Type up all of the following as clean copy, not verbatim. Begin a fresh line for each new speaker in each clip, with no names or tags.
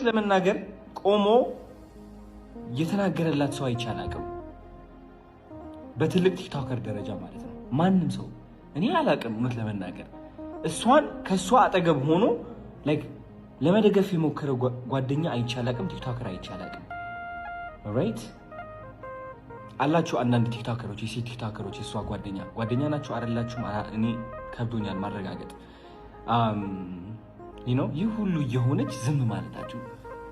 ለመናገር ቆሞ የተናገረላት ሰው አይቻላቅም። በትልቅ ቲክቶከር ደረጃ ማለት ነው። ማንም ሰው እኔ አላቅም እውነት ለመናገር እሷን ከሷ አጠገብ ሆኖ ላይክ ለመደገፍ የሞከረ ጓደኛ አይቻላቅም፣ ቲክቶከር አይቻላቅም። ራይት አላችሁ አንዳንድ ቲክቶከሮች፣ የሴት ቲክቶከሮች እሷ ጓደኛ ናችሁ አይደላችሁም? እኔ ከብዶኛል ማረጋገጥ። ይህ ሁሉ የሆነች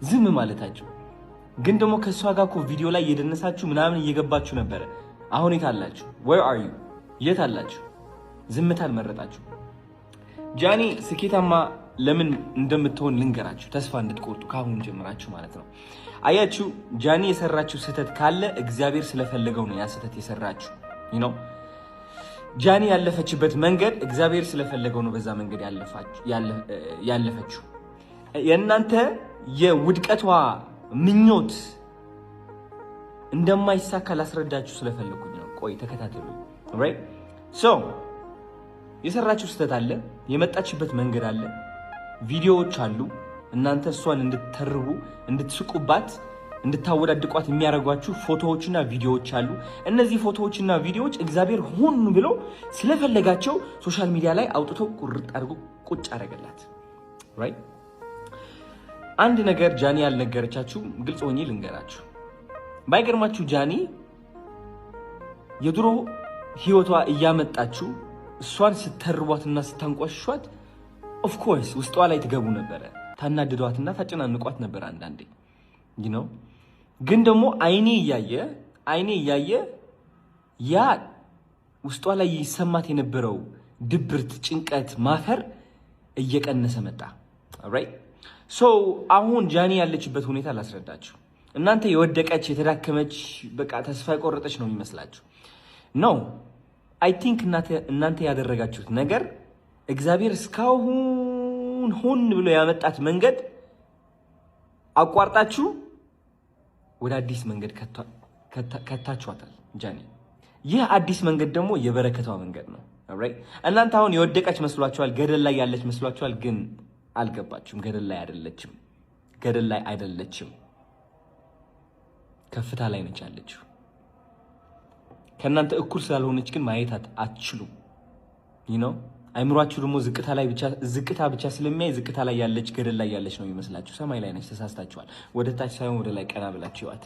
ዝም ማለታችሁ ግን ደግሞ ከሷ ጋር እኮ ቪዲዮ ላይ እየደነሳችሁ ምናምን እየገባችሁ ነበረ። አሁን የት አላችሁ? where are you? የት አላችሁ? ዝምታን መረጣችሁ። ጃኒ ስኬታማ ለምን እንደምትሆን ልንገራችሁ፣ ተስፋ እንድትቆርጡ ካሁን ጀምራችሁ ማለት ነው። አያችሁ ጃኒ የሰራችሁ ስህተት ካለ እግዚአብሔር ስለፈለገው ነው ያ ስህተት የሰራችሁ። ጃኒ ያለፈችበት መንገድ እግዚአብሔር ስለፈለገው ነው በዛ መንገድ ያለፈችው። የእናንተ የውድቀቷ ምኞት እንደማይሳካ ላስረዳችሁ ስለፈለኩኝ ነው። ቆይ ተከታተሉ። ራይት ሶ የሰራችሁ ስህተት አለ፣ የመጣችበት መንገድ አለ፣ ቪዲዮዎች አሉ። እናንተ እሷን እንድትተርቡ፣ እንድትስቁባት፣ እንድታወዳድቋት የሚያደርጓችሁ ፎቶዎችና ቪዲዮዎች አሉ። እነዚህ ፎቶዎችና ቪዲዮዎች እግዚአብሔር ሆን ብሎ ስለፈለጋቸው ሶሻል ሚዲያ ላይ አውጥቶ ቁርጥ አድርጎ ቁጭ አደረገላት። ራይት አንድ ነገር ጃኒ ያልነገረቻችሁ ግልጽ ሆኜ ልንገራችሁ። ባይገርማችሁ ጃኒ የድሮ ህይወቷ እያመጣችሁ እሷን ስተርቧትና ስታንቋሿት ኦፍ ኮርስ ውስጧ ላይ ትገቡ ነበረ፣ ታናድዷትና ታጨናንቋት ነበር አንዳንዴ ግን ደግሞ አይኔ እያየ ያ ውስጧ ላይ ይሰማት የነበረው ድብርት፣ ጭንቀት፣ ማፈር እየቀነሰ መጣ። ኦልራይት ሶ አሁን ጃኒ ያለችበት ሁኔታ ላስረዳችሁ። እናንተ የወደቀች የተዳከመች በቃ ተስፋ የቆረጠች ነው የሚመስላችሁ። ኖ አይ ቲንክ እናንተ ያደረጋችሁት ነገር እግዚአብሔር እስካሁን ሆን ብሎ ያመጣት መንገድ አቋርጣችሁ ወደ አዲስ መንገድ ከታችኋታል ጃኒ። ይህ አዲስ መንገድ ደግሞ የበረከቷ መንገድ ነው። ኦልራይት እናንተ አሁን የወደቀች መስሏችኋል፣ ገደል ላይ ያለች መስሏችኋል፣ ግን አልገባችሁም። ገደል ላይ አይደለችም፣ ከፍታ ላይ ነች ያለችው። ከእናንተ እኩል ስላልሆነች ግን ማየት አትችሉም። አይምሯችሁ ደግሞ ዝቅታ ብቻ ስለሚያይ ዝቅታ ላይ ያለች ገደል ላይ ያለች ነው የሚመስላችሁ። ሰማይ ላይ ነች። ተሳስታችኋል። ወደ ታች ሳይሆን ወደ ላይ ቀና ብላችኋት